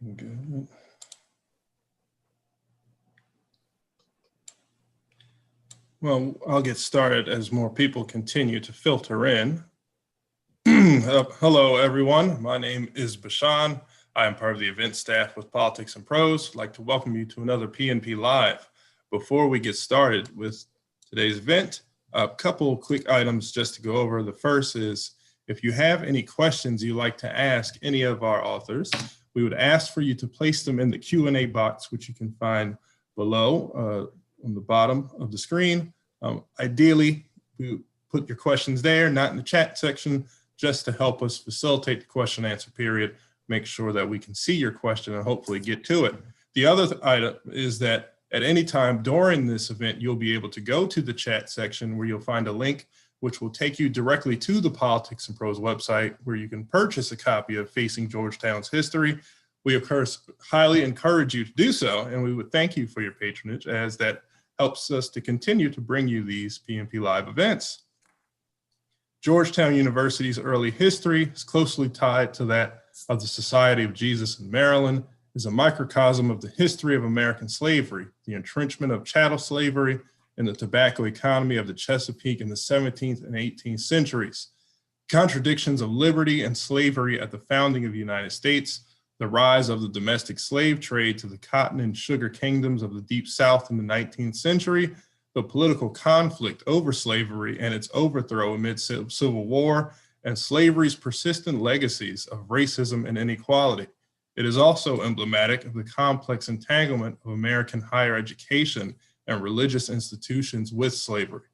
Good. Well, I'll get started as more people continue to filter in. Hello, everyone. My name is Bashan. I am part of the event staff with Politics and Prose. I'd like to welcome you to another P&PLive. Before we get started with today's event, a couple quick items just to go over. The first is, if you have any questions you'd like to ask any of our authors, we would ask for you to place them in the Q&A box, which you can find below on the bottom of the screen. Ideally, we put your questions there, not in the chat section, just to help us facilitate the question and answer period, make sure that we can see your question and hopefully get to it. The other item is that at any time during this event, you'll be able to go to the chat section where you'll find a link which will take you directly to the Politics and Prose website where you can purchase a copy of Facing Georgetown's History. We, of course, highly encourage you to do so, and we would thank you for your patronage, as that helps us to continue to bring you these P&PLive events. Georgetown University's early history is closely tied to that of the Society of Jesus in Maryland, is a microcosm of the history of American slavery, the entrenchment of chattel slavery, and the tobacco economy of the Chesapeake in the 17th and 18th centuries. Contradictions of liberty and slavery at the founding of the United States, the rise of the domestic slave trade to the cotton and sugar kingdoms of the Deep South in the 19th century, the political conflict over slavery and its overthrow amid Civil War, and slavery's persistent legacies of racism and inequality. It is also emblematic of the complex entanglement of American higher education and religious institutions with slavery.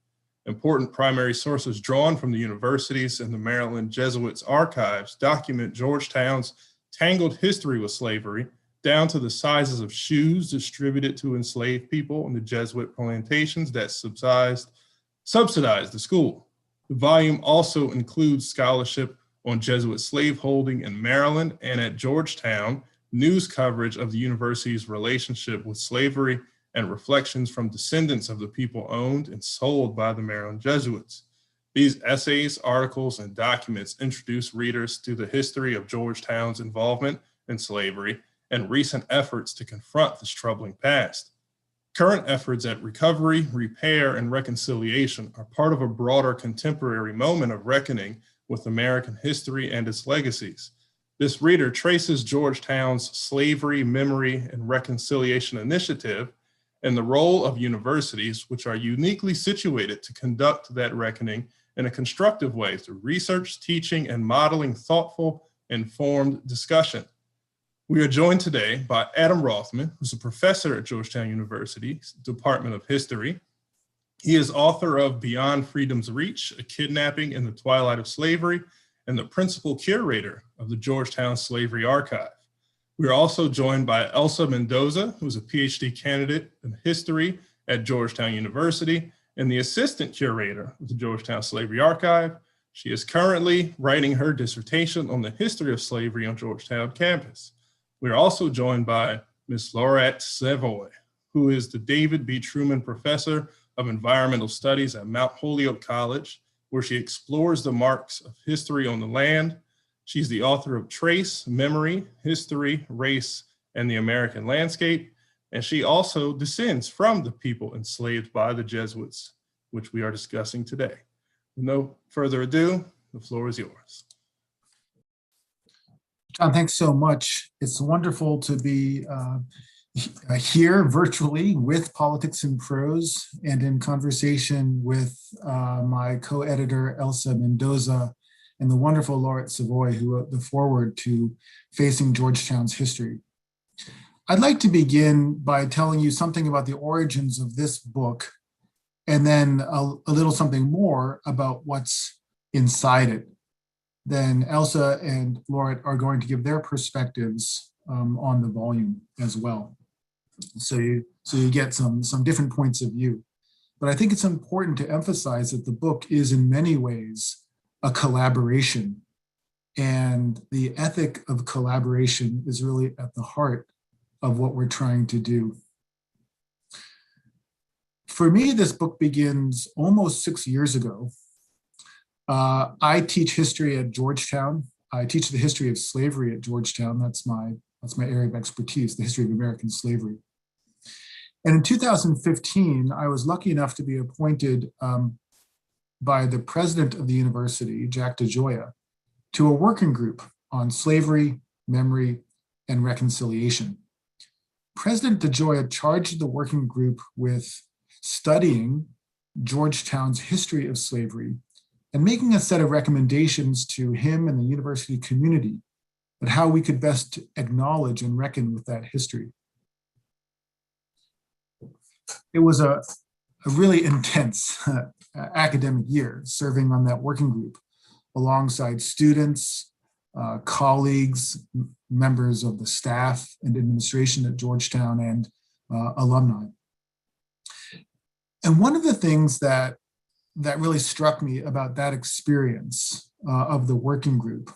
Important primary sources drawn from the universities and the Maryland Jesuits archives document Georgetown's tangled history with slavery, down to the sizes of shoes distributed to enslaved people in the Jesuit plantations that subsidized the school. The volume also includes scholarship on Jesuit slaveholding in Maryland and at Georgetown, news coverage of the university's relationship with slavery, and reflections from descendants of the people owned and sold by the Maryland Jesuits. These essays, articles, and documents introduce readers to the history of Georgetown's involvement in slavery and recent efforts to confront this troubling past. Current efforts at recovery, repair, and reconciliation are part of a broader contemporary moment of reckoning with American history and its legacies. This reader traces Georgetown's Slavery, Memory, and Reconciliation Initiative and the role of universities, which are uniquely situated to conduct that reckoning in a constructive way through research, teaching, and modeling thoughtful, informed discussion. We are joined today by Adam Rothman, who's a professor at Georgetown University's Department of History. He is author of Beyond Freedom's Reach, A Kidnapping in the Twilight of Slavery, and the principal curator of the Georgetown Slavery Archive. We are also joined by Elsa Mendoza, who's a PhD candidate in history at Georgetown University and the assistant curator of the Georgetown Slavery Archive. She is currently writing her dissertation on the history of slavery on Georgetown campus. We are also joined by Ms. Laurette Savoy, who is the David B. Truman Professor of Environmental Studies at Mount Holyoke College, where she explores the marks of history on the land. She's the author of Trace, Memory, History, Race, and the American Landscape, and she also descends from the people enslaved by the Jesuits, which we are discussing today. With no further ado, the floor is yours. John, thanks so much. It's wonderful to be here virtually with Politics and Prose and in conversation with my co-editor, Elsa Mendoza, and the wonderful Laurette Savoy, who wrote the foreword to Facing Georgetown's History. I'd like to begin by telling you something about the origins of this book, and then a little something more about what's inside it. Then Elsa and Laurette are going to give their perspectives on the volume as well. So you get some different points of view. But I think it's important to emphasize that the book is in many ways a collaboration, and the ethic of collaboration is really at the heart of what we're trying to do. For me, this book begins almost 6 years ago. I teach history at Georgetown. I teach the history of slavery at Georgetown. That's my That's my area of expertise, the history of American slavery. And in 2015, I was lucky enough to be appointed by the president of the university, Jack DeGioia, to a working group on slavery, memory, and reconciliation. President DeGioia charged the working group with studying Georgetown's history of slavery and making a set of recommendations to him and the university community on how we could best acknowledge and reckon with that history. It was a really intense academic year serving on that working group alongside students, colleagues, members of the staff and administration at Georgetown, and alumni. And one of the things that really struck me about that experience of the working group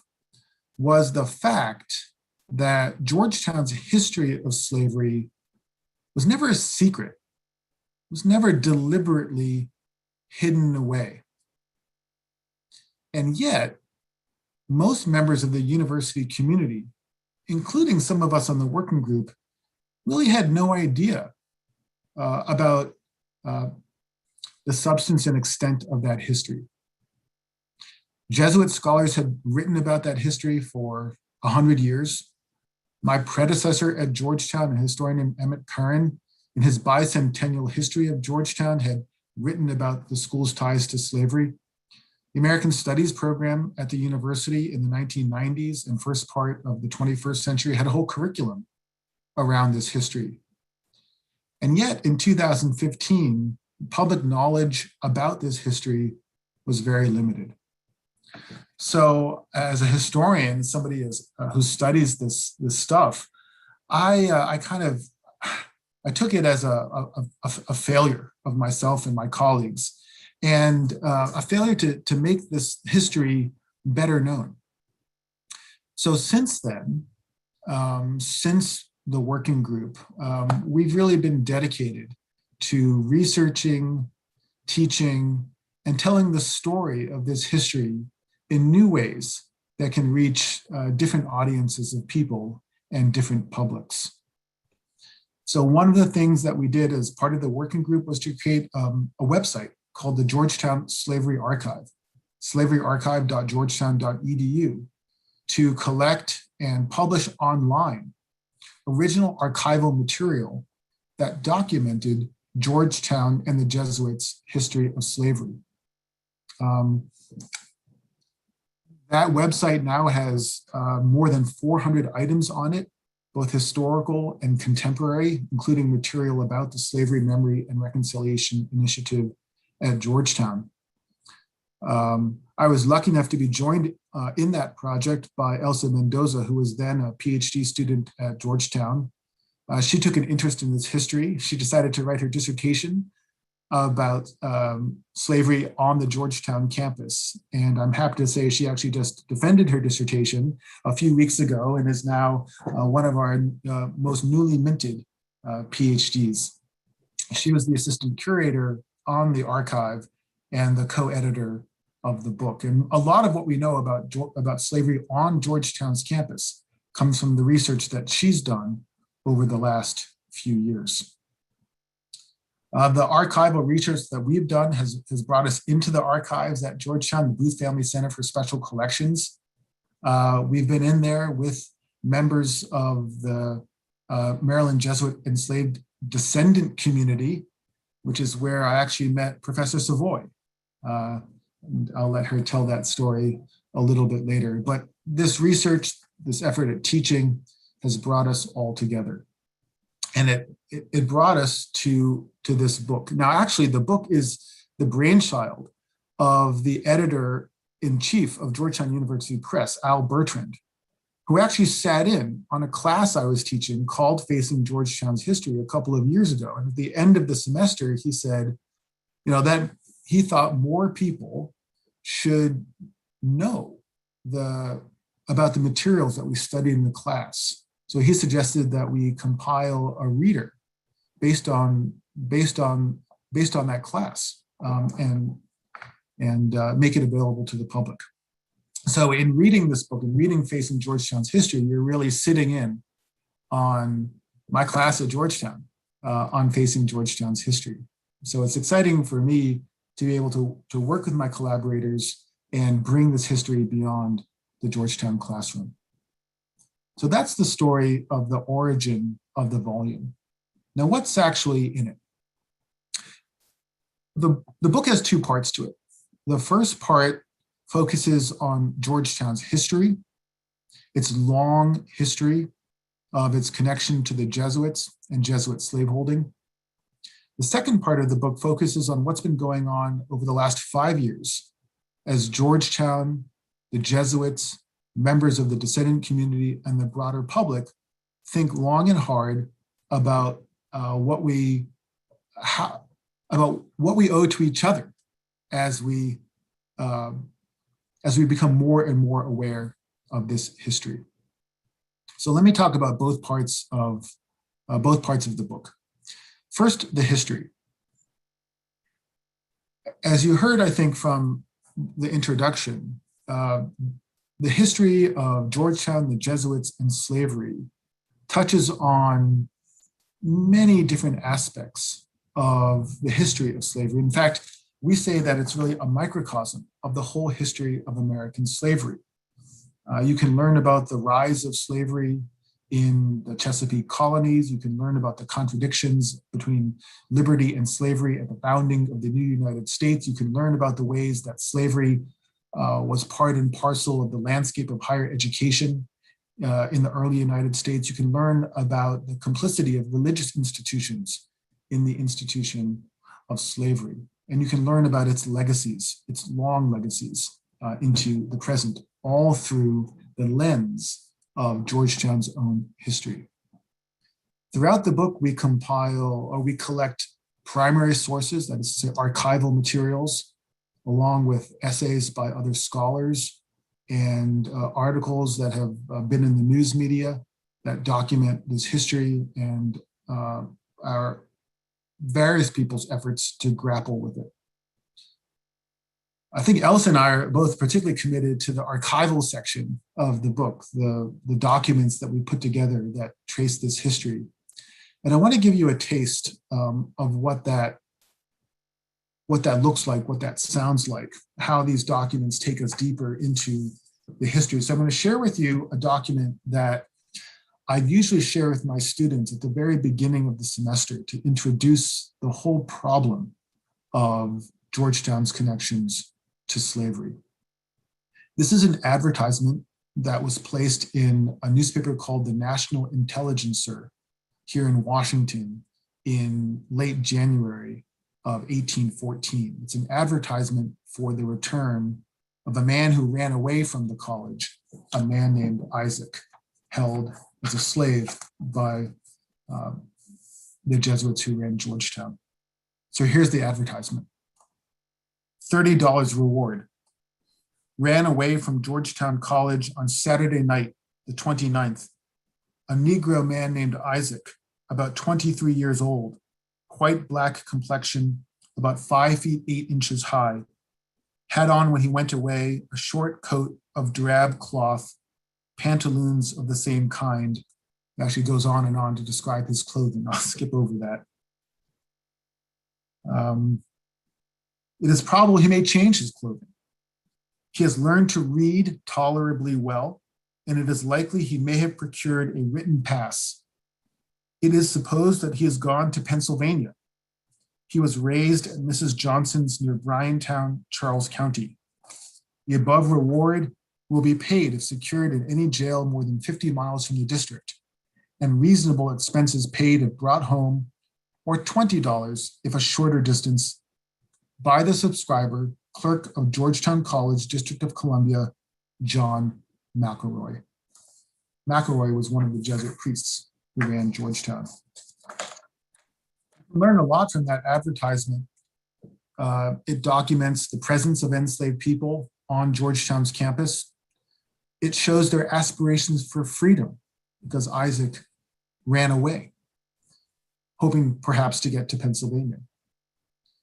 was the fact that Georgetown's history of slavery was never a secret, was never deliberately hidden away. And yet, most members of the university community, including some of us on the working group, really had no idea about the substance and extent of that history. Jesuit scholars had written about that history for 100 years. My predecessor at Georgetown, a historian named Emmett Curran, in his bicentennial history of Georgetown, had written about the school's ties to slavery. The American Studies program at the university in the 1990s and first part of the 21st century had a whole curriculum around this history. And yet in 2015, public knowledge about this history was very limited. So as a historian, somebody who studies this stuff, I took it as a failure of myself and my colleagues, and a failure to make this history better known. So since then, since the working group, we've really been dedicated to researching, teaching, and telling the story of this history in new ways that can reach different audiences of people and different publics. So one of the things that we did as part of the working group was to create a website called the Georgetown Slavery Archive, slaveryarchive.georgetown.edu, to collect and publish online original archival material that documented Georgetown and the Jesuits' history of slavery. That website now has more than 400 items on it, both historical and contemporary, including material about the Slavery Memory and Reconciliation Initiative at Georgetown. I was lucky enough to be joined in that project by Elsa Mendoza, who was then a PhD student at Georgetown. She took an interest in this history. She decided to write her dissertation about slavery on the Georgetown campus. And I'm happy to say she actually just defended her dissertation a few weeks ago and is now one of our most newly minted PhDs. She was the assistant curator on the archive and the co-editor of the book. And a lot of what we know about slavery on Georgetown's campus comes from the research that she's done over the last few years. The archival research that we've done has brought us into the archives at Georgetown, the Booth Family Center for Special Collections. We've been in there with members of the Maryland Jesuit enslaved descendant community, which is where I actually met Professor Savoy. And I'll let her tell that story a little bit later. But this research, this effort at teaching has brought us all together. And it brought us to this book. Now, actually, the book is the brainchild of the editor-in-chief of Georgetown University Press, Al Bertrand, who actually sat in on a class I was teaching called Facing Georgetown's History a couple of years ago. And at the end of the semester, he said, that he thought more people should know about the materials that we studied in the class. So he suggested that we compile a reader based on that class and make it available to the public. So in reading this book and reading Facing Georgetown's History, you're really sitting in on my class at Georgetown, on facing Georgetown's history. So it's exciting for me to be able to work with my collaborators and bring this history beyond the Georgetown classroom. So that's the story of the origin of the volume. Now, what's actually in it? The book has two parts to it. The first part focuses on Georgetown's history, its long history of its connection to the Jesuits and Jesuit slaveholding. The second part of the book focuses on what's been going on over the last 5 years as Georgetown, the Jesuits, members of the descendant community, and the broader public think long and hard about what we owe to each other as we become more and more aware of this history. So let me talk about both parts of the book. First, the history. As you heard, I think, from the introduction, the history of Georgetown, the Jesuits, and slavery touches on many different aspects of the history of slavery. In fact, we say that it's really a microcosm of the whole history of American slavery. You can learn about the rise of slavery in the Chesapeake colonies. You can learn about the contradictions between liberty and slavery at the founding of the new United States. You can learn about the ways that slavery was part and parcel of the landscape of higher education in the early United States. You can learn about the complicity of religious institutions in the institution of slavery. And you can learn about its legacies, its long legacies into the present, all through the lens of Georgetown's own history. Throughout the book, we collect primary sources, that is to say archival materials, along with essays by other scholars and articles that have been in the news media that document this history and our various people's efforts to grapple with it. I think Elsa and I are both particularly committed to the archival section of the book, the documents that we put together that trace this history. And I want to give you a taste of what that looks like, what that sounds like, how these documents take us deeper into the history. So I'm going to share with you a document that I usually share with my students at the very beginning of the semester to introduce the whole problem of Georgetown's connections to slavery. This is an advertisement that was placed in a newspaper called the National Intelligencer here in Washington in late January of 1814. It's an advertisement for the return of a man who ran away from the college, a man named Isaac, held as a slave by the Jesuits who ran Georgetown. So here's the advertisement. $30 reward. Ran away from Georgetown College on Saturday night, the 29th. A Negro man named Isaac, about 23 years old, quite black complexion, about 5 feet 8 inches high. Had on when he went away a short coat of drab cloth, pantaloons of the same kind. It actually goes on and on to describe his clothing. I'll skip over that. It is probable he may change his clothing. He has learned to read tolerably well, and it is likely he may have procured a written pass. It is supposed that he has gone to Pennsylvania. He was raised at Mrs. Johnson's near Bryantown, Charles County. The above reward will be paid if secured in any jail more than 50 miles from the district, and reasonable expenses paid if brought home, or $20 if a shorter distance, by the subscriber, clerk of Georgetown College, District of Columbia, John McElroy. McElroy was one of the Jesuit priests who ran Georgetown. We learn a lot from that advertisement. It documents the presence of enslaved people on Georgetown's campus. It shows their aspirations for freedom because Isaac ran away, hoping perhaps to get to Pennsylvania.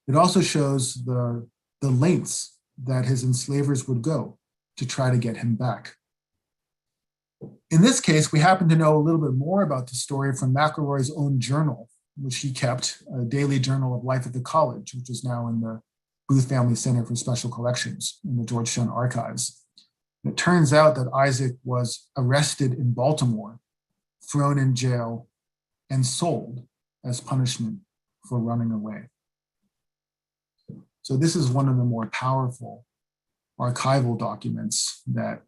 It also shows the lengths that his enslavers would go to try to get him back. In this case, we happen to know a little bit more about the story from McElroy's own journal, which he kept, a daily journal of life at the college, which is now in the Booth Family Center for Special Collections in the Georgetown Archives. And it turns out that Isaac was arrested in Baltimore, thrown in jail, and sold as punishment for running away. So this is one of the more powerful archival documents that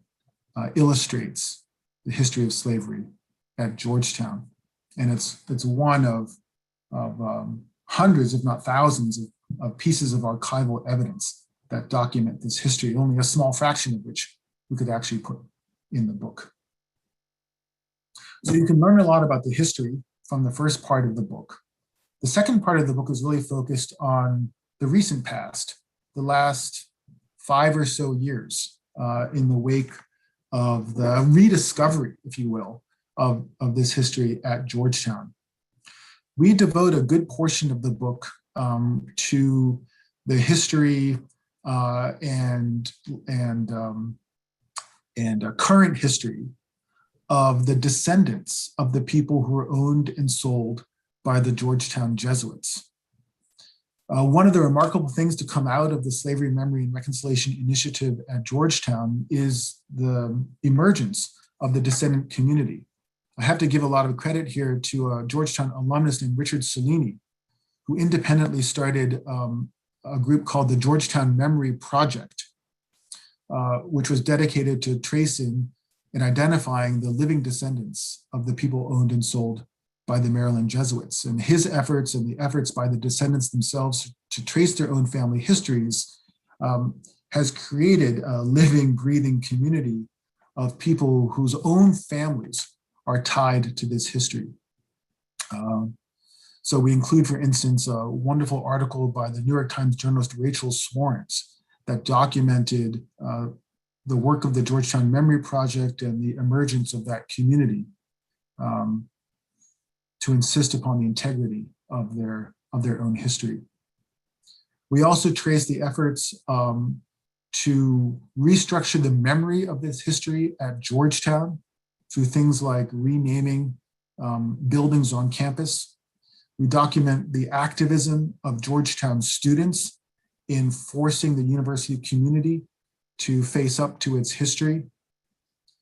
illustrates the history of slavery at Georgetown. And it's one of hundreds, if not thousands, of pieces of archival evidence that document this history, only a small fraction of which we could actually put in the book. So you can learn a lot about the history from the first part of the book. The second part of the book is really focused on the recent past, the last 5 or so years in the wake of the rediscovery, if you will, of this history at Georgetown. We devote a good portion of the book to the history and current history of the descendants of the people who were owned and sold by the Georgetown Jesuits. One of the remarkable things to come out of the Slavery Memory and Reconciliation Initiative at Georgetown is the emergence of the descendant community. I have to give a lot of credit here to a Georgetown alumnus named Richard Cellini, who independently started a group called the Georgetown Memory Project, which was dedicated to tracing and identifying the living descendants of the people owned and sold by the Maryland Jesuits. And his efforts and the efforts by the descendants themselves to trace their own family histories has created a living, breathing community of people whose own families are tied to this history. So we include, for instance, a wonderful article by the New York Times journalist Rachel Swarns that documented the work of the Georgetown Memory Project and the emergence of that community to insist upon the integrity of their own history. We also trace the efforts to restructure the memory of this history at Georgetown through things like renaming buildings on campus. We document the activism of Georgetown students in forcing the university community to face up to its history.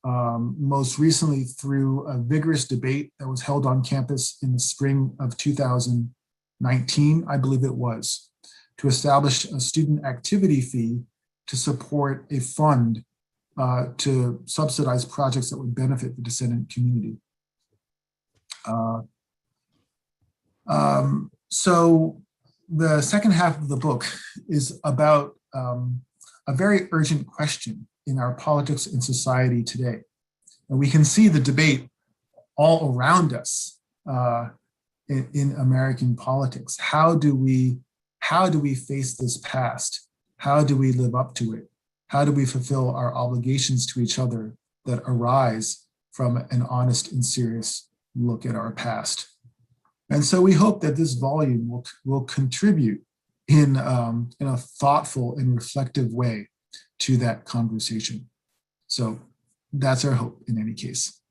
Most recently through a vigorous debate that was held on campus in the spring of 2019, I believe it was, to establish a student activity fee to support a fund to subsidize projects that would benefit the descendant community. So the second half of the book is about a very urgent question in our politics and society today. And we can see the debate all around us in American politics. How do we face this past? How do we live up to it? How do we fulfill our obligations to each other that arise from an honest and serious look at our past? And so we hope that this volume will contribute in a thoughtful and reflective way to that conversation. So that's our hope in any case.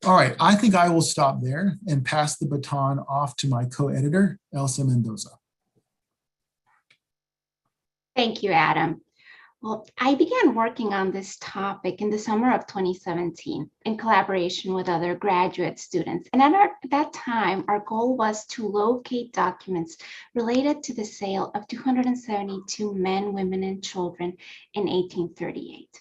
All right, I think I will stop there and pass the baton off to my co-editor, Elsa Mendoza. Thank you, Adam. Well, I began working on this topic in the summer of 2017 in collaboration with other graduate students. And at that time, our goal was to locate documents related to the sale of 272 men, women, and children in 1838.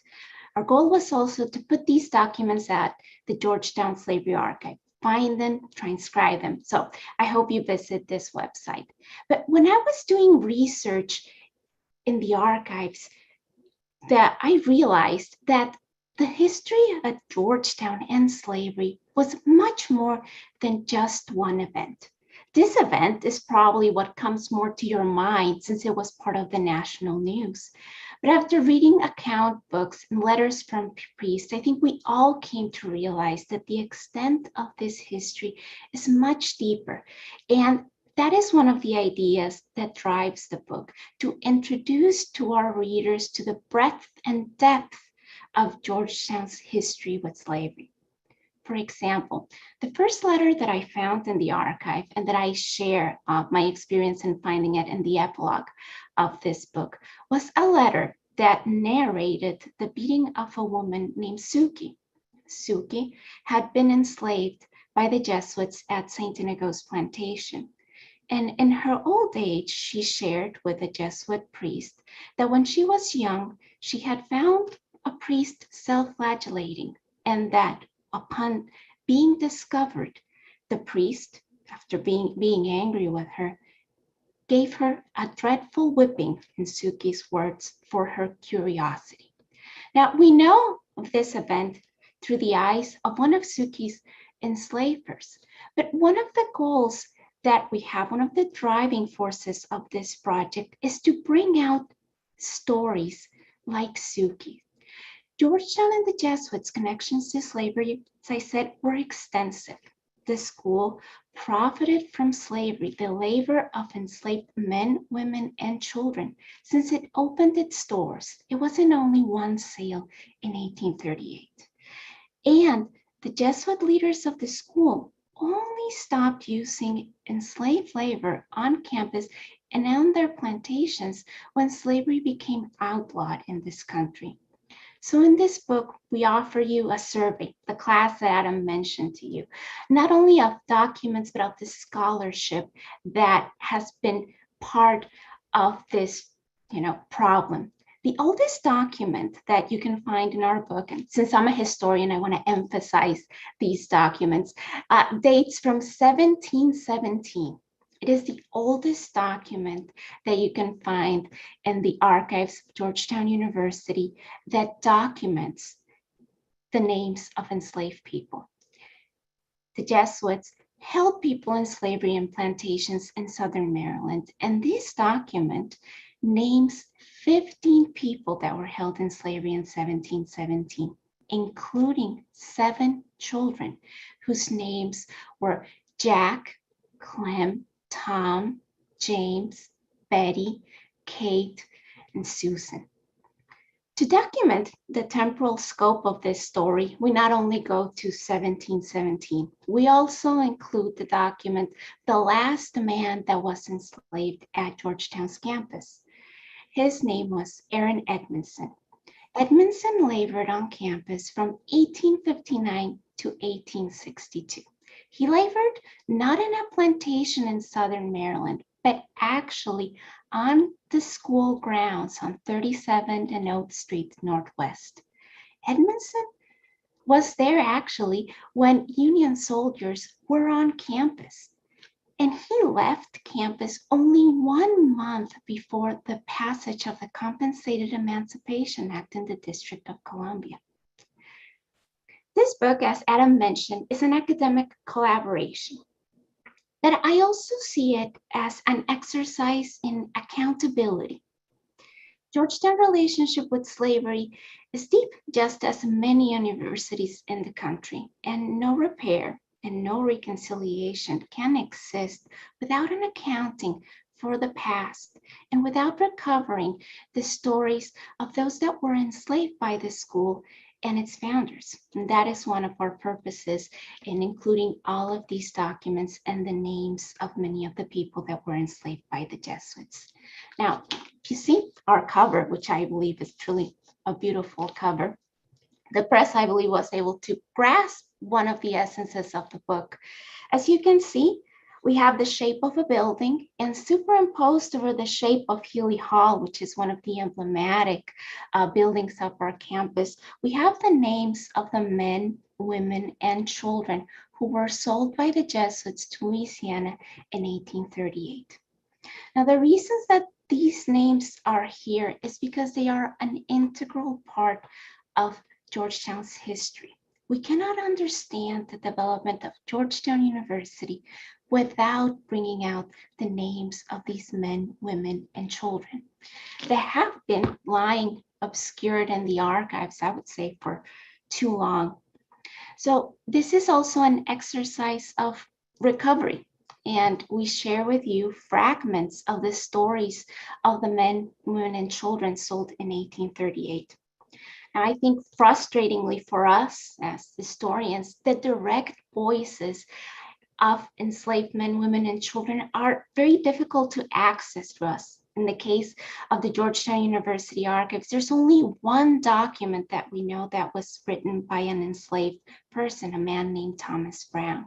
Our goal was also to put these documents at the Georgetown Slavery Archive, find them, transcribe them. So I hope you visit this website. But when I was doing research in the archives, that I realized that the history at Georgetown and slavery was much more than just one event. This event is probably what comes more to your mind since it was part of the national news. But after reading account books and letters from priests, I think we all came to realize that the extent of this history is much deeper. And that is one of the ideas that drives the book, to introduce to our readers to the breadth and depth of Georgetown's history with slavery. For example, the first letter that I found in the archive and that I share my experience in finding it in the epilogue of this book was a letter that narrated the beating of a woman named Suki. Suki had been enslaved by the Jesuits at St. Inigo's plantation. And in her old age, she shared with a Jesuit priest that when she was young, she had found a priest self-flagellating, and that upon being discovered, the priest, after being angry with her, gave her a dreadful whipping, in Suki's words, for her curiosity. Now, we know of this event through the eyes of one of Suki's enslavers, but one of the goals that we have, one of the driving forces of this project, is to bring out stories like Suki. Georgetown and the Jesuits' connections to slavery, as I said, were extensive. The school profited from slavery, the labor of enslaved men, women, and children, since it opened its doors. It wasn't only one sale in 1838. And the Jesuit leaders of the school only stopped using enslaved labor on campus and on their plantations when slavery became outlawed in this country. So in this book, we offer you a survey, the class that Adam mentioned to you, not only of documents, but of the scholarship that has been part of this, problem. The oldest document that you can find in our book, and since I'm a historian, I want to emphasize these documents, dates from 1717. It is the oldest document that you can find in the archives of Georgetown University that documents the names of enslaved people. The Jesuits held people in slavery and plantations in southern Maryland, and this document names 15 people that were held in slavery in 1717, including 7 children whose names were Jack, Clem, Tom, James, Betty, Kate, and Susan. To document the temporal scope of this story, we not only go to 1717, we also include the document, the last man that was enslaved at Georgetown's campus. His name was Aaron Edmondson. Edmondson labored on campus from 1859 to 1862. He labored not in a plantation in southern Maryland, but actually on the school grounds on 37th and Oak Street Northwest. Edmondson was there actually when Union soldiers were on campus. And he left campus only 1 month before the passage of the Compensated Emancipation Act in the District of Columbia. This book, as Adam mentioned, is an academic collaboration, but I also see it as an exercise in accountability. Georgetown's relationship with slavery is deep, just as many universities in the country, and no repair and no reconciliation can exist without an accounting for the past and without recovering the stories of those that were enslaved by the school and its founders. And that is one of our purposes in including all of these documents and the names of many of the people that were enslaved by the Jesuits. Now, if you see our cover, which I believe is truly a beautiful cover, the press, I believe, was able to grasp one of the essences of the book. As you can see, we have the shape of a building, and superimposed over the shape of Healy Hall, which is one of the emblematic buildings of our campus, we have the names of the men, women, and children who were sold by the Jesuits to Louisiana in 1838. Now, the reasons that these names are here is because they are an integral part of Georgetown's history. We cannot understand the development of Georgetown University without bringing out the names of these men, women, and children that have been lying obscured in the archives, I would say, for too long. So this is also an exercise of recovery, and we share with you fragments of the stories of the men, women, and children sold in 1838. And I think frustratingly for us as historians, the direct voices of enslaved men, women, and children are very difficult to access to us. In the case of the Georgetown University archives, there's only one document that we know that was written by an enslaved person, a man named Thomas Brown.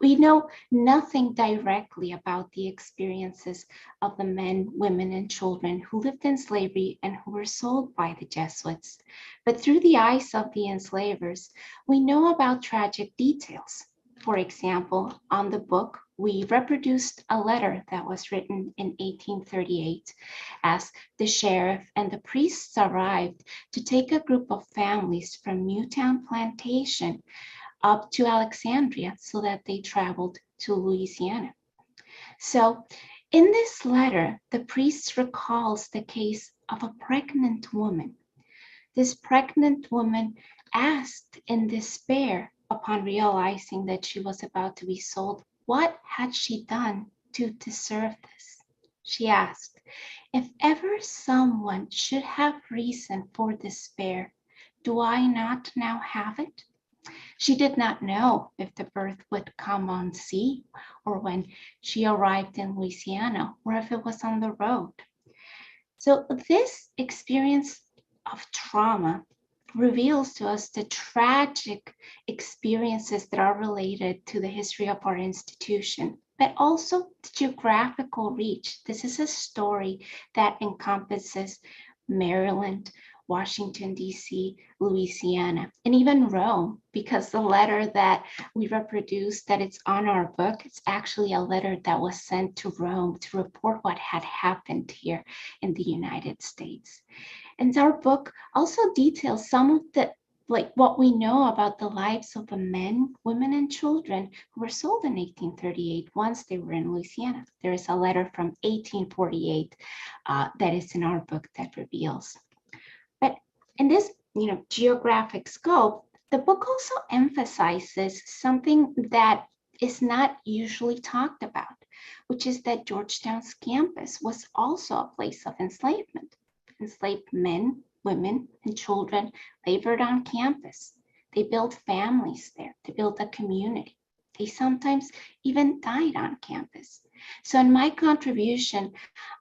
We know nothing directly about the experiences of the men, women, and children who lived in slavery and who were sold by the Jesuits. But through the eyes of the enslavers, we know about tragic details. For example, on the book, we reproduced a letter that was written in 1838 as the sheriff and the priests arrived to take a group of families from Newtown Plantation up to Alexandria so that they traveled to Louisiana. So in this letter, the priest recalls the case of a pregnant woman. This pregnant woman asked in despair, upon realizing that she was about to be sold, what had she done to deserve this? She asked, if ever someone should have reason for despair, do I not now have it? She did not know if the birth would come on sea or when she arrived in Louisiana or if it was on the road. So this experience of trauma reveals to us the tragic experiences that are related to the history of our institution, but also the geographical reach. This is a story that encompasses Maryland, Washington, D.C., Louisiana, and even Rome, because the letter that we reproduced that it's on our book, it's actually a letter that was sent to Rome to report what had happened here in the United States. And our book also details some of the, like what we know about the lives of the men, women, and children who were sold in 1838 once they were in Louisiana. There is a letter from 1848 that is in our book that reveals. But in this, geographic scope, the book also emphasizes something that is not usually talked about, which is that Georgetown's campus was also a place of enslavement. Enslaved men, women, and children labored on campus. They built families there. They built a community. They sometimes even died on campus. So in my contribution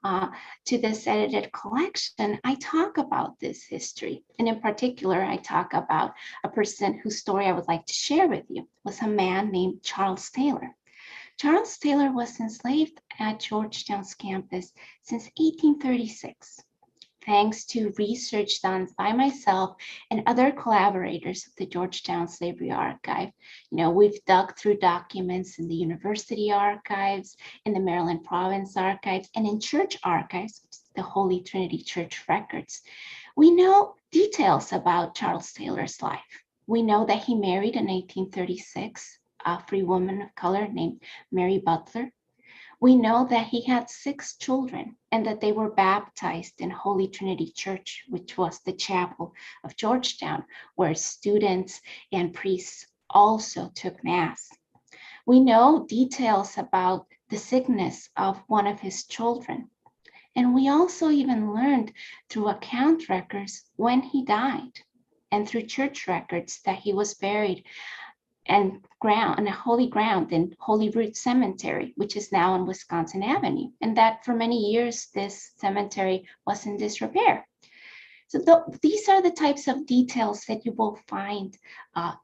to this edited collection, I talk about this history. And in particular, I talk about a person whose story I would like to share with you. It was a man named Charles Taylor. Charles Taylor was enslaved at Georgetown's campus since 1836. Thanks to research done by myself and other collaborators of the Georgetown Slavery Archive. We've dug through documents in the university archives, in the Maryland Province archives, and in church archives, the Holy Trinity Church records. We know details about Charles Taylor's life. We know that he married in 1836 a free woman of color named Mary Butler. We know that he had 6 children and that they were baptized in Holy Trinity Church, which was the chapel of Georgetown, where students and priests also took Mass. We know details about the sickness of one of his children. And we also even learned through account records when he died, and through church records that he was buried and ground, on a holy ground in Holy Root Cemetery, which is now on Wisconsin Avenue, and that for many years this cemetery was in disrepair. So these are the types of details that you will find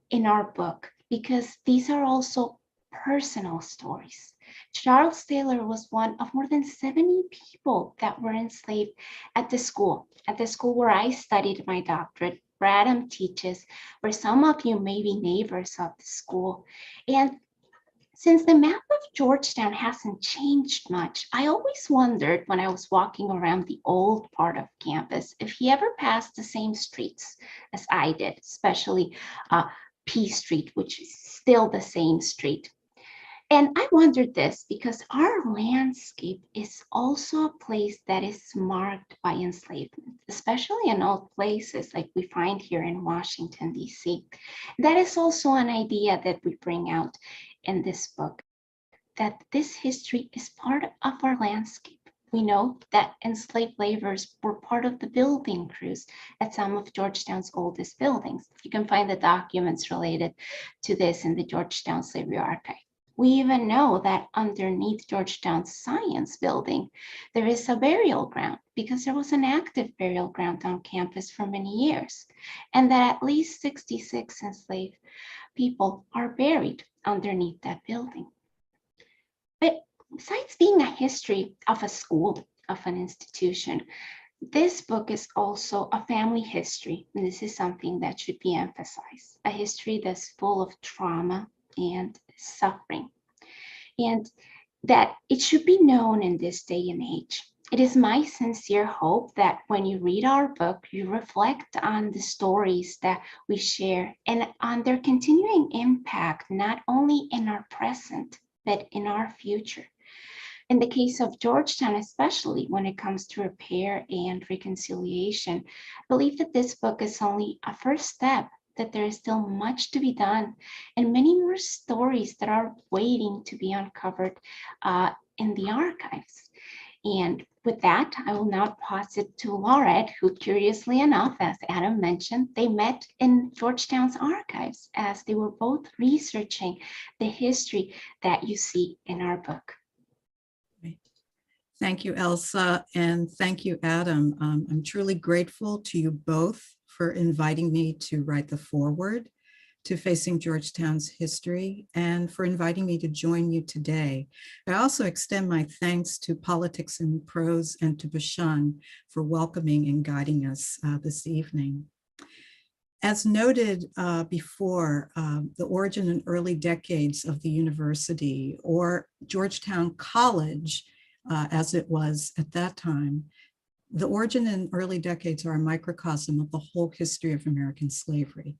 in our book, because these are also personal stories. Charles Taylor was one of more than 70 people that were enslaved at the school where I studied my doctorate, where Adam teaches, where some of you may be neighbors of the school. And since the map of Georgetown hasn't changed much, I always wondered when I was walking around the old part of campus if he ever passed the same streets as I did, especially P Street, which is still the same street. And I wondered this because our landscape is also a place that is marked by enslavement, especially in old places like we find here in Washington, D.C. That is also an idea that we bring out in this book, that this history is part of our landscape. We know that enslaved laborers were part of the building crews at some of Georgetown's oldest buildings. You can find the documents related to this in the Georgetown Slavery Archive. We even know that underneath Georgetown's Science Building, there is a burial ground because there was an active burial ground on campus for many years, and that at least 66 enslaved people are buried underneath that building. But besides being a history of a school, of an institution, this book is also a family history, and this is something that should be emphasized, a history that's full of trauma and suffering, and that it should be known in this day and age. It is my sincere hope that when you read our book, you reflect on the stories that we share and on their continuing impact, not only in our present, but in our future. In the case of Georgetown, especially when it comes to repair and reconciliation, I believe that this book is only a first step, that there is still much to be done and many more stories that are waiting to be uncovered in the archives. And with that, I will now pass it to Laurette, who curiously enough, as Adam mentioned, they met in Georgetown's archives as they were both researching the history that you see in our book. Thank you, Elsa, and thank you, Adam. I'm truly grateful to you both for inviting me to write the foreword to Facing Georgetown's History and for inviting me to join you today. I also extend my thanks to Politics in Prose and to Bashan for welcoming and guiding us this evening. As noted before, the origin and early decades of the university, or Georgetown College, as it was at that time, the origin and early decades are a microcosm of the whole history of American slavery.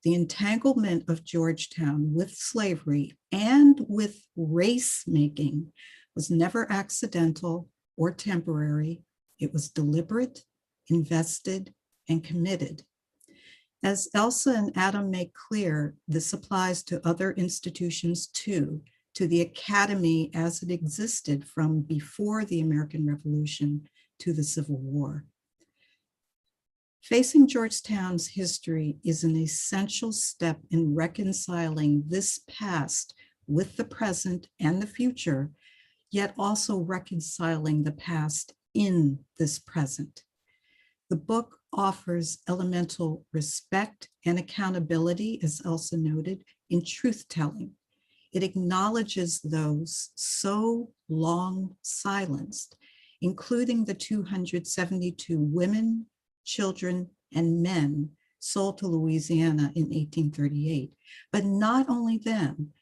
The entanglement of Georgetown with slavery and with race making was never accidental or temporary. It was deliberate, invested, and committed. As Elsa and Adam make clear, this applies to other institutions too, to the academy as it existed from before the American Revolution to the Civil War. Facing Georgetown's history is an essential step in reconciling this past with the present and the future, yet also reconciling the past in this present. The book offers elemental respect and accountability, as Elsa noted, in truth-telling. It acknowledges those so long silenced, including the 272 women, children, and men sold to Louisiana in 1838, but not only them,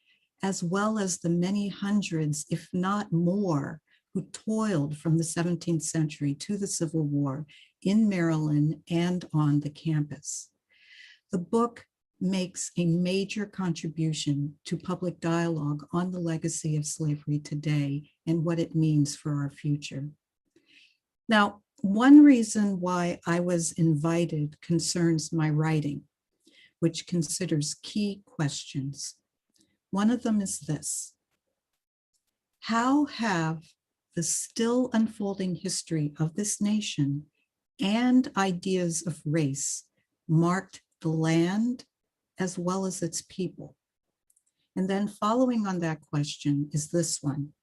as well as the many hundreds, if not more, who toiled from the 17th century to the Civil War in Maryland and on the campus. The book makes a major contribution to public dialogue on the legacy of slavery today and what it means for our future. Now, one reason why I was invited concerns my writing, which considers key questions. One of them is this: how have the still unfolding history of this nation and ideas of race marked the land as well as its people? And then following on that question is this one: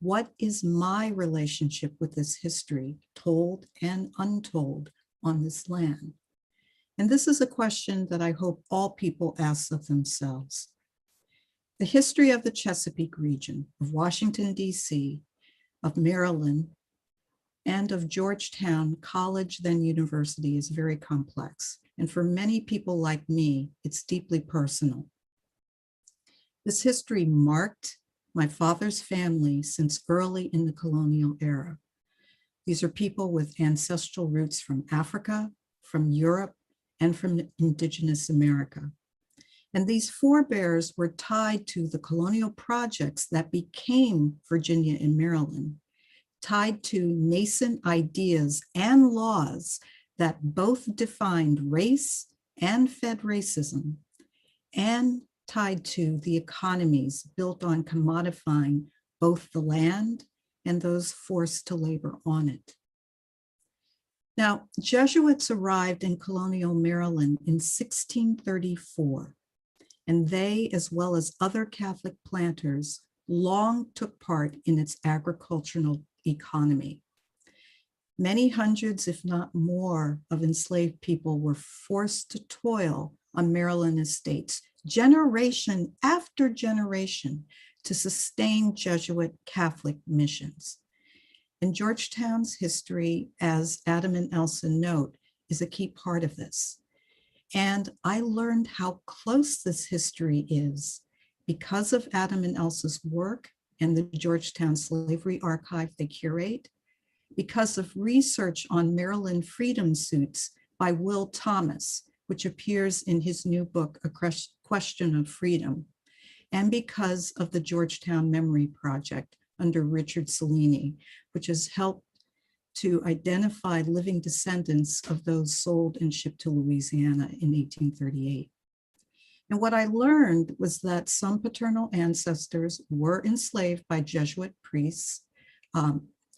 what is my relationship with this history, told and untold, on this land? And this is a question that I hope all people ask of themselves. The history of the Chesapeake region, of Washington, D.C., of Maryland, and of Georgetown College, then University, is very complex. And for many people like me, it's deeply personal. This history marked my father's family since early in the colonial era. These are people with ancestral roots from Africa, from Europe, and from indigenous America. And these forebears were tied to the colonial projects that became Virginia and Maryland, tied to nascent ideas and laws that both defined race and fed racism, and tied to the economies built on commodifying both the land and those forced to labor on it. Now, Jesuits arrived in colonial Maryland in 1634, and they, as well as other Catholic planters, long took part in its agricultural economy. Many hundreds, if not more, of enslaved people were forced to toil on Maryland estates, generation after generation, to sustain Jesuit Catholic missions. And Georgetown's history, as Adam and Elsa note, is a key part of this. And I learned how close this history is because of Adam and Elsa's work and the Georgetown Slavery Archive they curate, because of research on Maryland freedom suits by Will Thomas, which appears in his new book, A Question of Freedom, and because of the Georgetown Memory Project under Richard Cellini, which has helped to identify living descendants of those sold and shipped to Louisiana in 1838. And what I learned was that some paternal ancestors were enslaved by Jesuit priests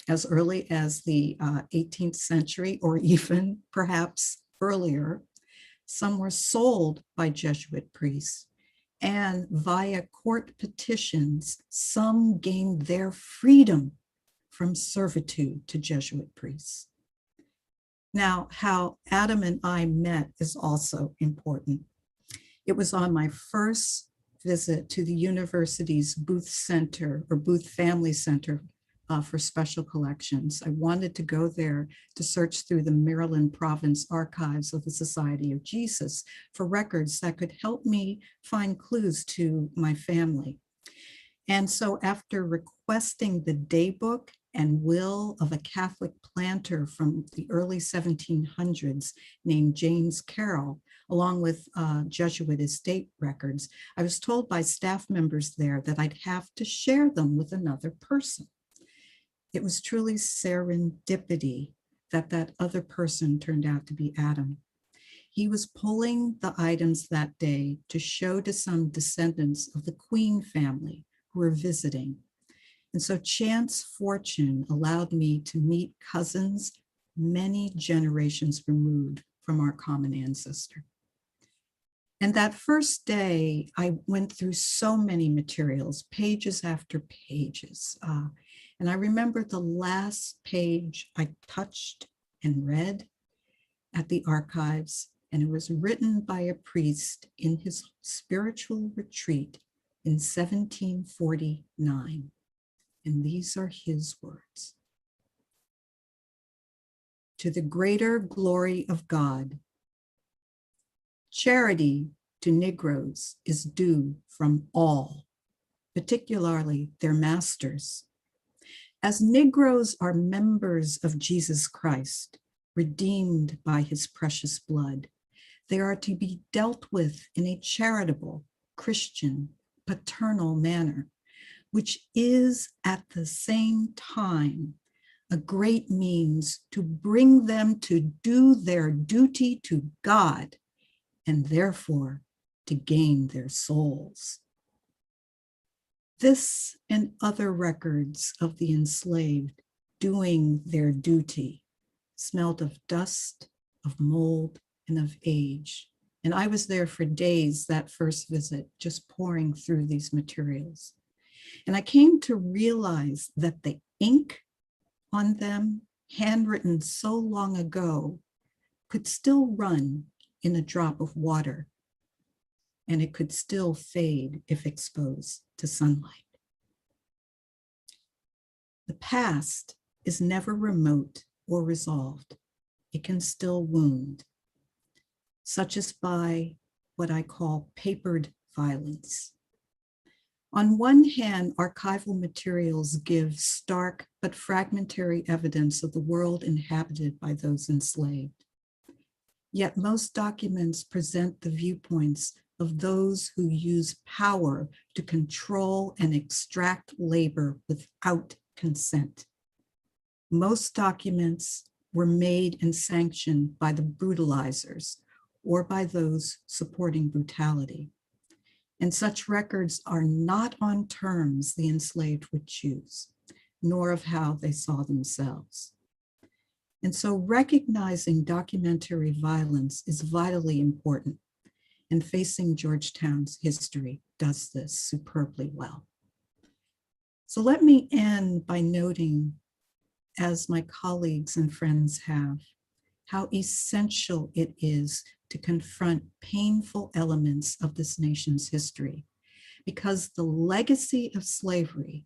as early as the 18th century, or even perhaps earlier. Some were sold by Jesuit priests, and via court petitions, some gained their freedom from servitude to Jesuit priests. Now, how Adam and I met is also important. It was on my first visit to the university's Booth Center, or Booth Family Center, for special collections. I wanted to go there to search through the Maryland Province archives of the Society of Jesus for records that could help me find clues to my family. And so after requesting the daybook and will of a Catholic planter from the early 1700s named James Carroll, along with Jesuit estate records, I was told by staff members there that I'd have to share them with another person. It was truly serendipity that that other person turned out to be Adam. He was pulling the items that day to show to some descendants of the Queen family who were visiting. And so chance fortune allowed me to meet cousins many generations removed from our common ancestor. And that first day, I went through so many materials, pages after pages. And I remember the last page I touched and read at the archives, and it was written by a priest in his spiritual retreat in 1749. And these are his words. To the greater glory of God, charity to Negroes is due from all, particularly their masters. As Negroes are members of Jesus Christ, redeemed by his precious blood, they are to be dealt with in a charitable, Christian, paternal manner, which is at the same time a great means to bring them to do their duty to God and therefore to gain their souls. This and other records of the enslaved doing their duty smelled of dust, of mold, and of age. And I was there for days that first visit, just pouring through these materials. And I came to realize that the ink on them, handwritten so long ago, could still run in a drop of water, and it could still fade if exposed to sunlight. The past is never remote or resolved. It can still wound, such as by what I call papered violence. On one hand, archival materials give stark but fragmentary evidence of the world inhabited by those enslaved. Yet most documents present the viewpoints of those who use power to control and extract labor without consent. Most documents were made and sanctioned by the brutalizers or by those supporting brutality. And such records are not on terms the enslaved would choose. nor of how they saw themselves. And so recognizing documentary violence is vitally important, and Facing Georgetown's History does this superbly well. So let me end by noting, as my colleagues and friends have, how essential it is to confront painful elements of this nation's history, because the legacy of slavery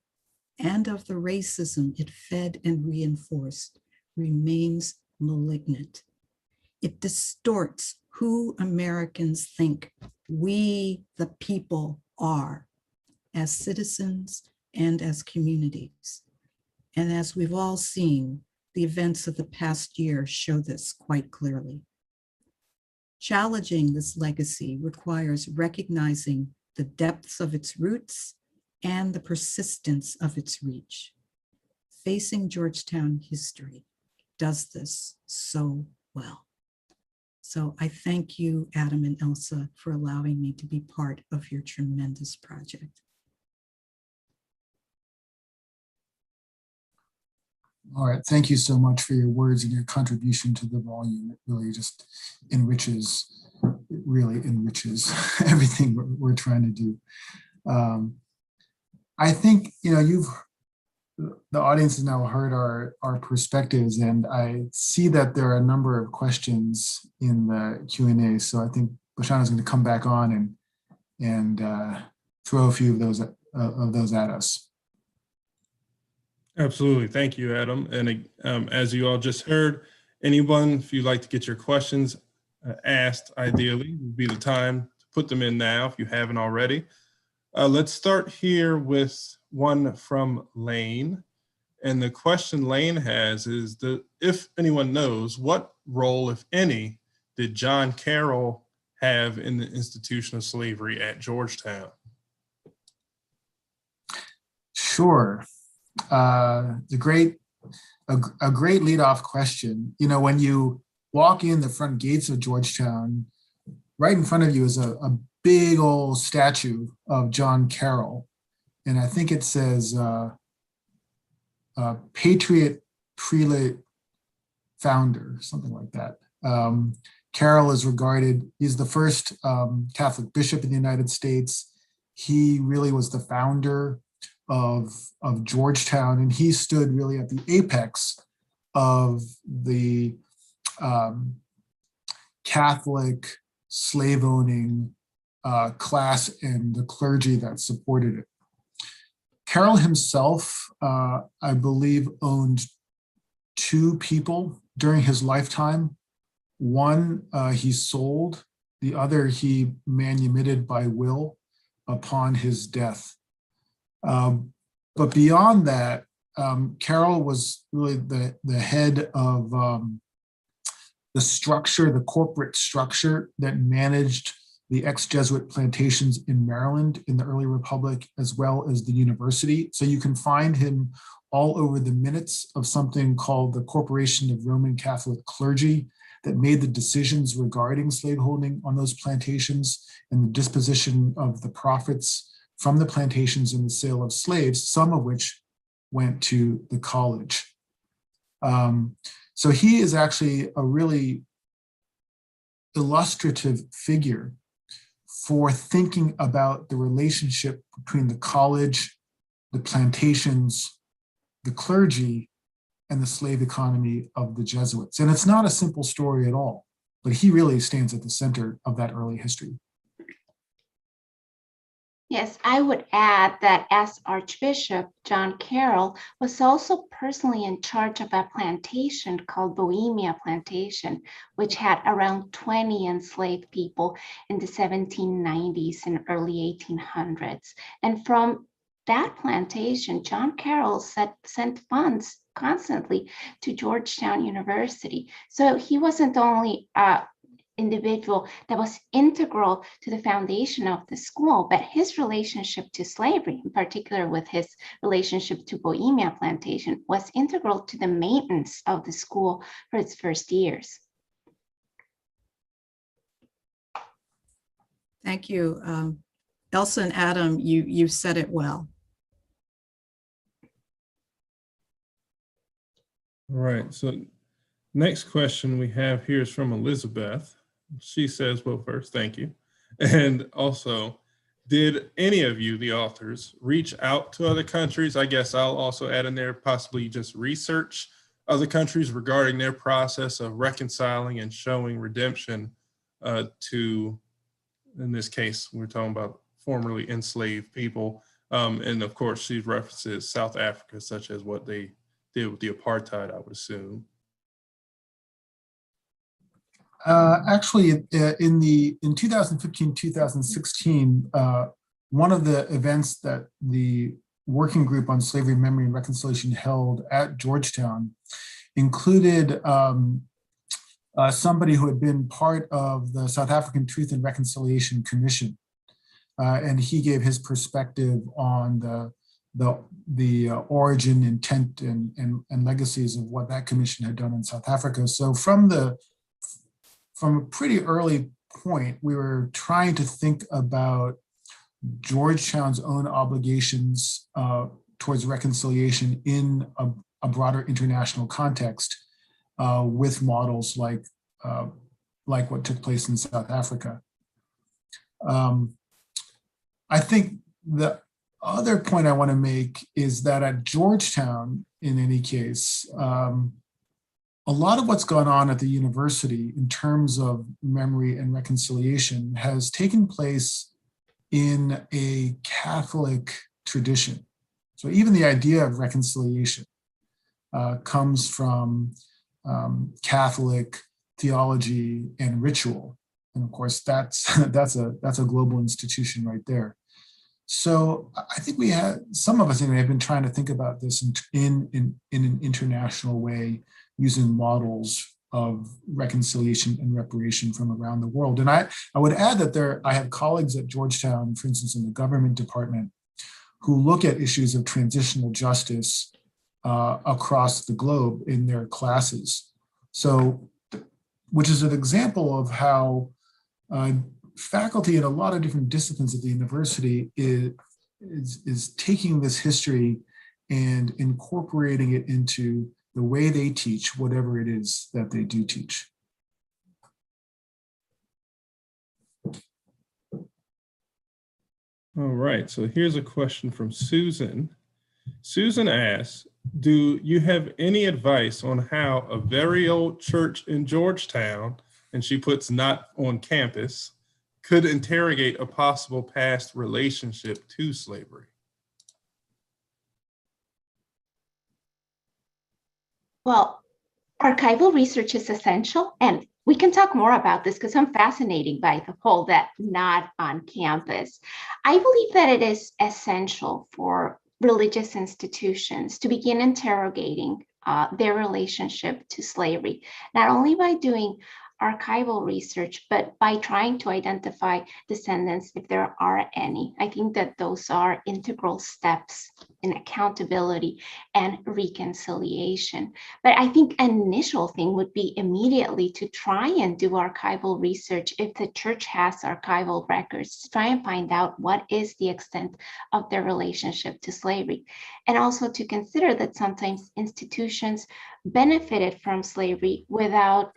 and of the racism it fed and reinforced remains malignant. It distorts who Americans think we, the people, are as citizens and as communities. And as we've all seen, the events of the past year show this quite clearly. Challenging this legacy requires recognizing the depths of its roots and the persistence of its reach. Facing Georgetown History does this so well. So I thank you, Adam and Elsa, for allowing me to be part of your tremendous project. All right, thank you so much for your words and your contribution to the volume. It really just enriches, it really enriches everything we're trying to do. I think, you know, the audience has now heard our perspectives, and I see that there are a number of questions in the Q&A. So I think Bashana is going to come back on and throw a few of those at us. Absolutely. Thank you, Adam. And as you all just heard, anyone, if you'd like to get your questions asked, ideally, would be the time to put them in now if you haven't already. Let's start here with one from Lane. And the question Lane has is, if anyone knows, what role, if any, did John Carroll have in the institution of slavery at Georgetown? Sure. A great leadoff question. You know, when you walk in the front gates of Georgetown, right in front of you is a big old statue of John Carroll. And I think it says Patriot Prelate Founder, something like that. Carroll is regarded, he's the first Catholic bishop in the United States. He really was the founder of Georgetown, and he stood really at the apex of the Catholic slave-owning class and the clergy that supported it. Carroll himself, I believe, owned two people during his lifetime. One he sold, the other he manumitted by will upon his death. But beyond that, Carroll was really the head of the structure, the corporate structure that managed the ex-Jesuit plantations in Maryland in the early Republic, as well as the university. So you can find him all over the minutes of something called the Corporation of Roman Catholic Clergy that made the decisions regarding slaveholding on those plantations and the disposition of the profits from the plantations and the sale of slaves, some of which went to the college. So he is actually a really illustrative figure for thinking about the relationship between the college, the plantations, the clergy, and the slave economy of the Jesuits. And it's not a simple story at all, but he really stands at the center of that early history. Yes, I would add that as Archbishop, John Carroll was also personally in charge of a plantation called Bohemia Plantation, which had around 20 enslaved people in the 1790s and early 1800s. And from that plantation, John Carroll sent funds constantly to Georgetown University. So he wasn't only individual that was integral to the foundation of the school, but his relationship to slavery, in particular with his relationship to Bohemia Plantation, was integral to the maintenance of the school for its first years. Thank you. Elsa and Adam, you said it well. All right, so next question we have here is from Elizabeth. She says, well, first, thank you. And also, did any of you, the authors, reach out to other countries? I guess I'll also add in there, possibly just research other countries regarding their process of reconciling and showing redemption to, in this case, we're talking about formerly enslaved people. And of course, she references South Africa, such as what they did with the apartheid, I would assume. Actually, in 2015, 2016, one of the events that the Working Group on Slavery, Memory, and Reconciliation held at Georgetown included somebody who had been part of the South African Truth and Reconciliation Commission. And he gave his perspective on the origin, intent, and legacies of what that commission had done in South Africa. So from a pretty early point, we were trying to think about Georgetown's own obligations towards reconciliation in a broader international context with models like what took place in South Africa. I think the other point I want to make is that at Georgetown, in any case, a lot of what's gone on at the university in terms of memory and reconciliation has taken place in a Catholic tradition. So even the idea of reconciliation comes from Catholic theology and ritual. And of course, that's a global institution right there. So I think some of us have been trying to think about this in an international way, using models of reconciliation and reparation from around the world. And I would add that I have colleagues at Georgetown, for instance, in the government department, who look at issues of transitional justice across the globe in their classes. So, which is an example of how faculty in a lot of different disciplines at the university is taking this history and incorporating it into the way they teach whatever it is that they do teach. All right, so here's a question from Susan. Susan asks, do you have any advice on how a very old church in Georgetown, and she puts not on campus, could interrogate a possible past relationship to slavery? Well, archival research is essential, and we can talk more about this because I'm fascinated by the whole that not on campus. I believe that it is essential for religious institutions to begin interrogating their relationship to slavery, not only by doing archival research, but by trying to identify descendants, if there are any. I think that those are integral steps in accountability and reconciliation. But I think an initial thing would be immediately to try and do archival research if the church has archival records, to try and find out what is the extent of their relationship to slavery. And also to consider that sometimes institutions benefited from slavery without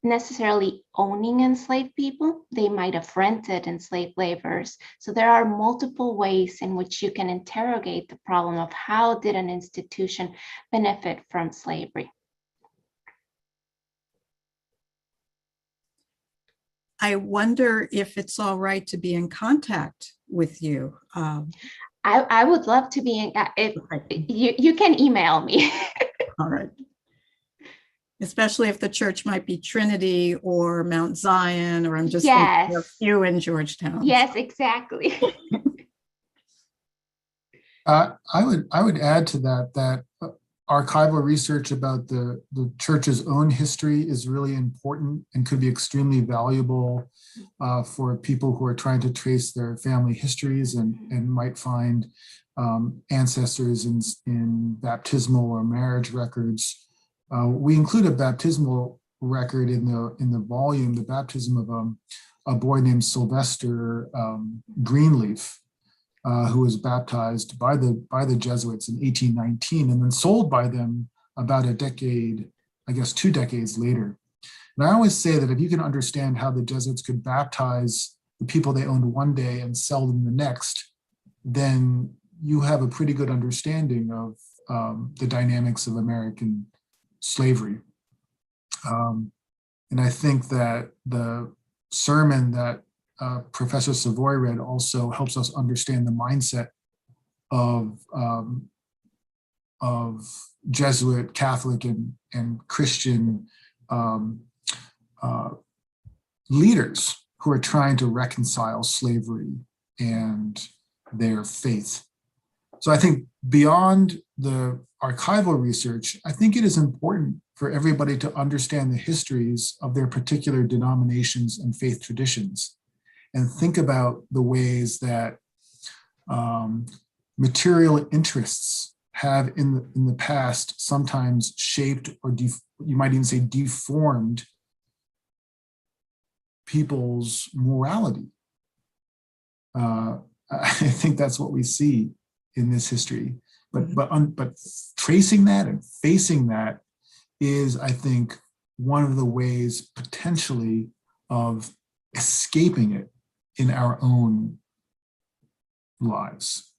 necessarily owning enslaved people. They might have rented enslaved laborers. So there are multiple ways in which you can interrogate the problem of how did an institution benefit from slavery. I wonder if it's all right to be in contact with you. I would love to be you can email me. All right. Especially if the church might be Trinity or Mount Zion, or I'm just thinking of you in Georgetown. Yes, exactly. I would add to that archival research about the church's own history is really important and could be extremely valuable for people who are trying to trace their family histories and might find ancestors in baptismal or marriage records. We include a baptismal record in the volume, the baptism of a boy named Sylvester Greenleaf, who was baptized by the Jesuits in 1819 and then sold by them about a decade, I guess 2 decades later. And I always say that if you can understand how the Jesuits could baptize the people they owned one day and sell them the next, then you have a pretty good understanding of the dynamics of American slavery. And I think that the sermon that Professor Savoy read also helps us understand the mindset of Jesuit, Catholic, and Christian leaders who are trying to reconcile slavery and their faith. So I think beyond the archival research, I think it is important for everybody to understand the histories of their particular denominations and faith traditions, and think about the ways that material interests have in the past sometimes shaped, or you might even say deformed, people's morality. I think that's what we see in this history. But tracing that and facing that is, I think, one of the ways potentially of escaping it in our own lives.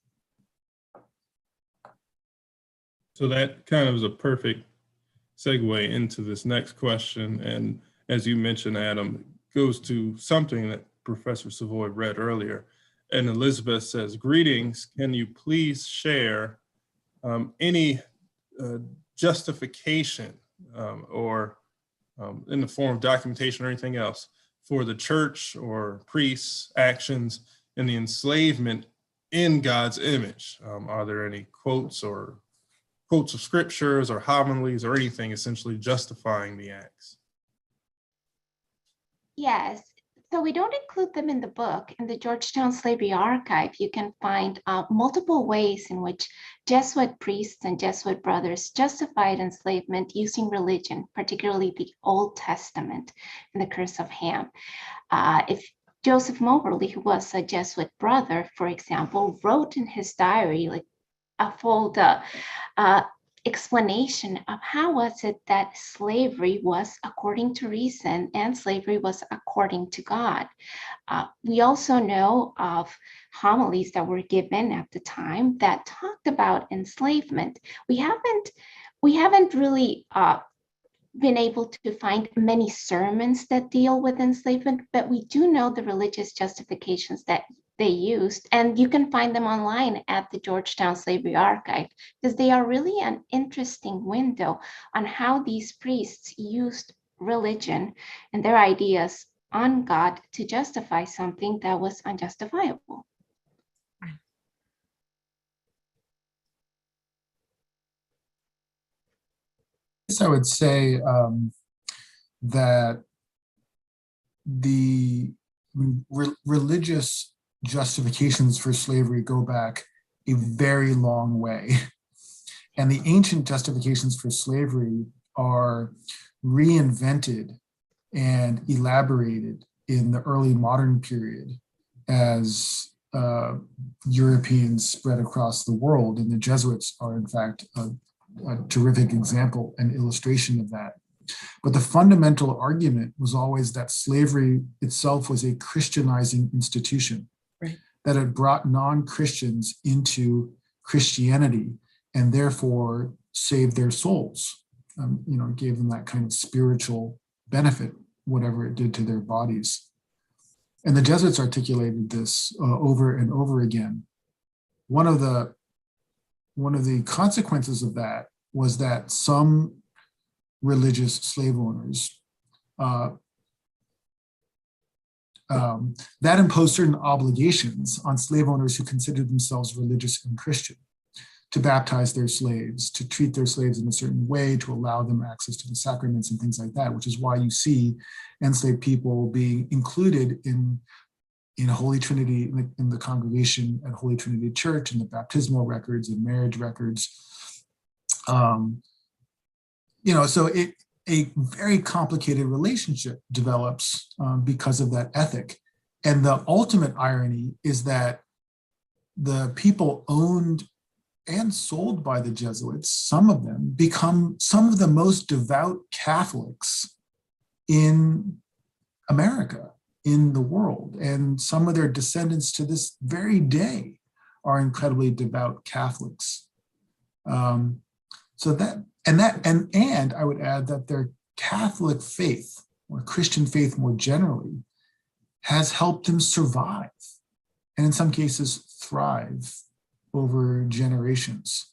So that kind of is a perfect segue into this next question. And as you mentioned, Adam, goes to something that Professor Savoy read earlier. And Elizabeth says, "Greetings, can you please share any justification or in the form of documentation or anything else for the church or priests' actions in the enslavement in God's image? Are there any quotes of scriptures or homilies or anything essentially justifying the acts?" Yes. So we don't include them in the book. In the Georgetown Slavery Archive, you can find multiple ways in which Jesuit priests and Jesuit brothers justified enslavement using religion, particularly the Old Testament and the Curse of Ham. If Joseph Moberly, who was a Jesuit brother, for example, wrote in his diary like a full explanation of how was it that slavery was according to reason and slavery was according to God. We also know of homilies that were given at the time that talked about enslavement. We haven't really been able to find many sermons that deal with enslavement, but we do know the religious justifications that they used, and you can find them online at the Georgetown Slavery Archive, because they are really an interesting window on how these priests used religion and their ideas on God to justify something that was unjustifiable. I would say that the religious justifications for slavery go back a very long way. And the ancient justifications for slavery are reinvented and elaborated in the early modern period as Europeans spread across the world. And the Jesuits are, in fact, a terrific example and illustration of that. But the fundamental argument was always that slavery itself was a Christianizing institution, right, that it brought non-Christians into Christianity and therefore saved their souls, gave them that kind of spiritual benefit, whatever it did to their bodies. And the Jesuits articulated this over and over again. One of the consequences of that was that some religious slave owners that imposed certain obligations on slave owners who considered themselves religious and Christian, to baptize their slaves, to treat their slaves in a certain way, to allow them access to the sacraments and things like that, which is why you see enslaved people being included in Holy Trinity, in the congregation at Holy Trinity Church, in the baptismal records and marriage records. So a very complicated relationship develops because of that ethic. And the ultimate irony is that the people owned and sold by the Jesuits, some of them, become some of the most devout Catholics in America, in the world. And some of their descendants to this very day are incredibly devout Catholics. So that, and I would add that their Catholic faith, or Christian faith more generally, has helped them survive, and in some cases thrive over generations.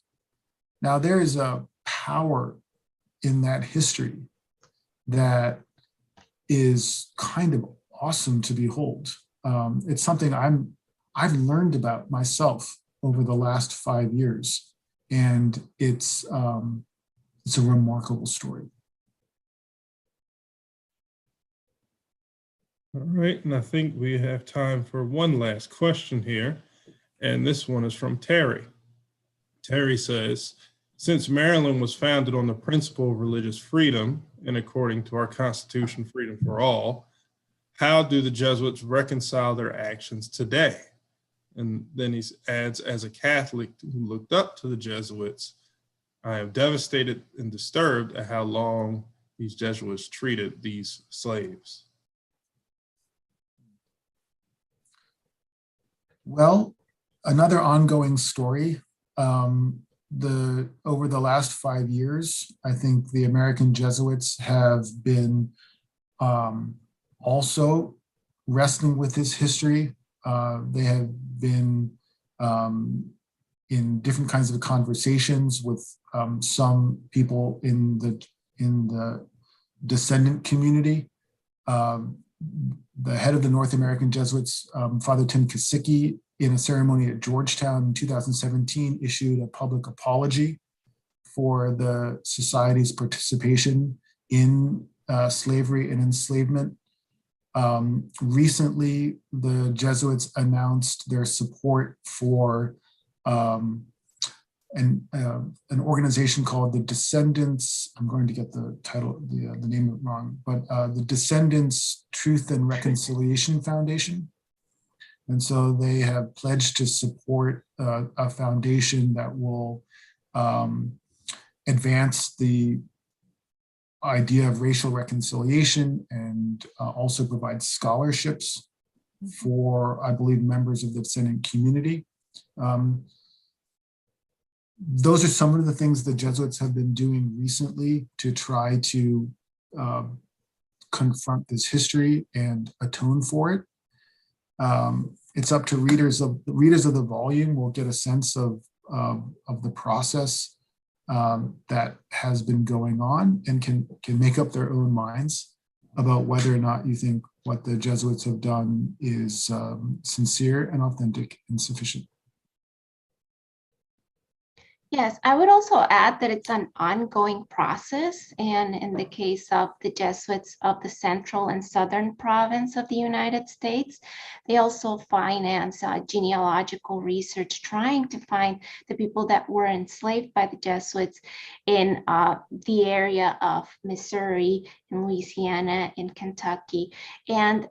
Now, there is a power in that history that is kind of awesome to behold. It's something I've learned about myself over the last 5 years, and it's a remarkable story. All right, and I think we have time for one last question here, and this one is from Terry. Terry says, since Maryland was founded on the principle of religious freedom, and according to our Constitution, freedom for all, how do the Jesuits reconcile their actions today? And then he adds, as a Catholic who looked up to the Jesuits, I am devastated and disturbed at how long these Jesuits treated these slaves. Well, another ongoing story. Over the last 5 years, I think the American Jesuits have been also wrestling with this history. They have been in different kinds of conversations with some people in the descendant community. The head of the North American Jesuits, Father Tim Kosicki, in a ceremony at Georgetown in 2017, issued a public apology for the society's participation in slavery and enslavement. Recently, the Jesuits announced their support for an organization called the Descendants. I'm going to get the title, the name of it wrong, but the Descendants Truth and Reconciliation Foundation. And so they have pledged to support a foundation that will advance the idea of racial reconciliation and also provide scholarships for, I believe, members of the descendant community. Those are some of the things the Jesuits have been doing recently to try to confront this history and atone for it. It's up to readers of the volume will get a sense of the process that has been going on and can make up their own minds about whether or not you think what the Jesuits have done is sincere and authentic and sufficient. Yes, I would also add that it's an ongoing process. And in the case of the Jesuits of the central and southern province of the United States, they also finance genealogical research, trying to find the people that were enslaved by the Jesuits in the area of Missouri, in Louisiana, in Kentucky. And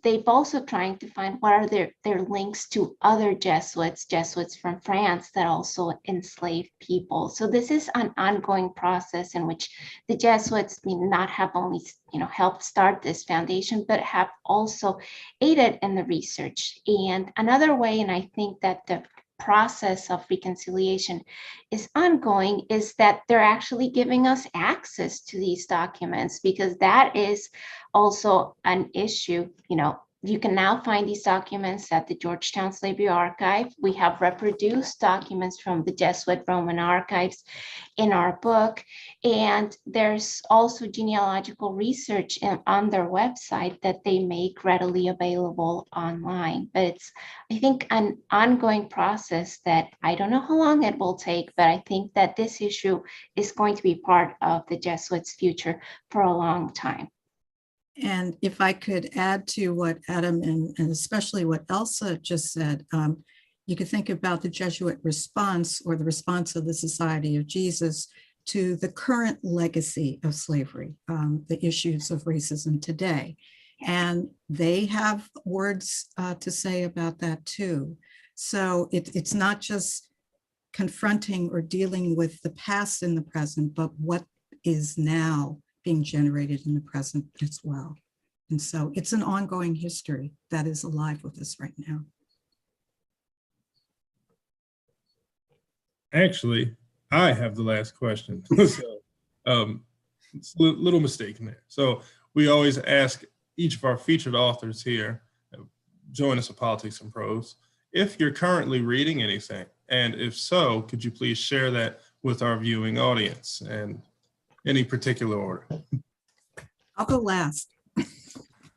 they've also trying to find what are their links to other Jesuits from France that also enslaved people. So this is an ongoing process in which the Jesuits not have only helped start this foundation, but have also aided in the research. And another way, and I think that the process of reconciliation is ongoing, is that they're actually giving us access to these documents, because that is also an issue. You can now find these documents at the Georgetown Slavery Archive. We have reproduced documents from the Jesuit Roman archives in our book. And there's also genealogical research on their website that they make readily available online. But it's, I think, an ongoing process that I don't know how long it will take, but I think that this issue is going to be part of the Jesuits' future for a long time. And if I could add to what Adam and especially what Elsa just said, you could think about the Jesuit response, or the response of the Society of Jesus to the current legacy of slavery, the issues of racism today. And they have words to say about that too. So it's not just confronting or dealing with the past in the present, but what is now being generated in the present as well. And so it's an ongoing history that is alive with us right now. Actually, I have the last question. So, it's a little mistake in there. So we always ask each of our featured authors here, join us at Politics and Prose, if you're currently reading anything, and if so, could you please share that with our viewing audience and any particular order? I'll go last.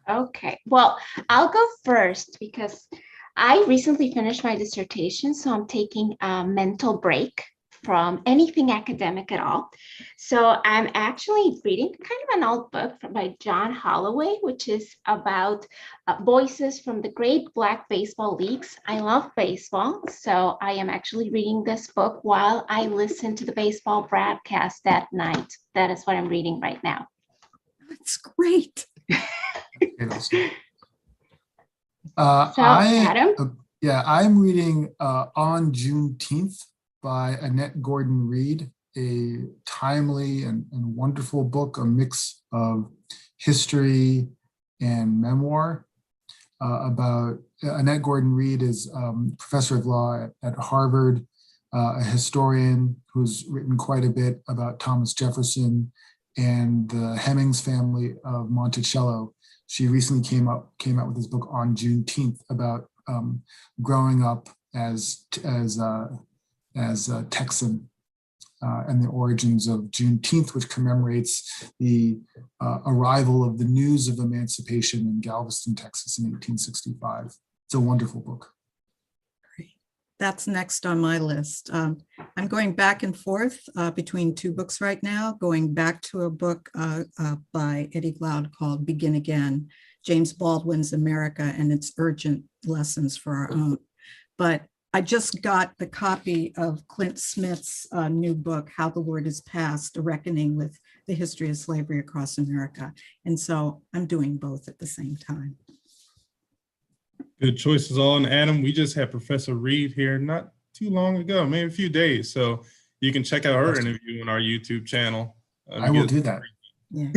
Okay, well, I'll go first because I recently finished my dissertation, so I'm taking a mental break from anything academic at all. So I'm actually reading kind of an old book by John Holloway, which is about voices from the great Black baseball leagues. I love baseball, so I am actually reading this book while I listen to the baseball broadcast that night. That is what I'm reading right now. That's great. Adam? I'm reading On Juneteenth by Annette Gordon-Reed, a timely and wonderful book, a mix of history and memoir about Annette Gordon-Reed is professor of law at Harvard, a historian who's written quite a bit about Thomas Jefferson and the Hemings family of Monticello. She recently came out with this book On Juneteenth about growing up as a Texan and the origins of Juneteenth, which commemorates the arrival of the news of emancipation in Galveston, Texas in 1865. It's a wonderful book. That's next on my list. I'm going back and forth between two books right now, going back to a book by Eddie Glaude called Begin Again, James Baldwin's America and its Urgent Lessons for Our Own. But I just got the copy of Clint Smith's new book, How the Word is Passed, A Reckoning with the History of Slavery Across America. And so I'm doing both at the same time. Good choices all. And Adam, we just had Professor Reed here not too long ago, maybe a few days. So you can check out her interview on our YouTube channel. I will do that. Yeah.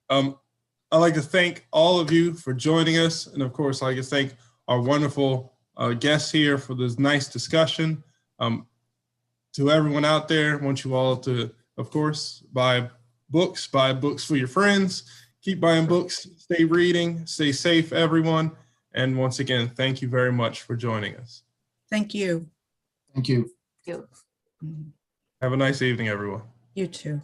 I'd like to thank all of you for joining us. And of course, I'd like to thank our wonderful guests here for this nice discussion. To everyone out there, I want you all to, of course, buy books for your friends, keep buying books, stay reading, stay safe, everyone. And once again, thank you very much for joining us. Thank you. Thank you. You. Have a nice evening, everyone. You too.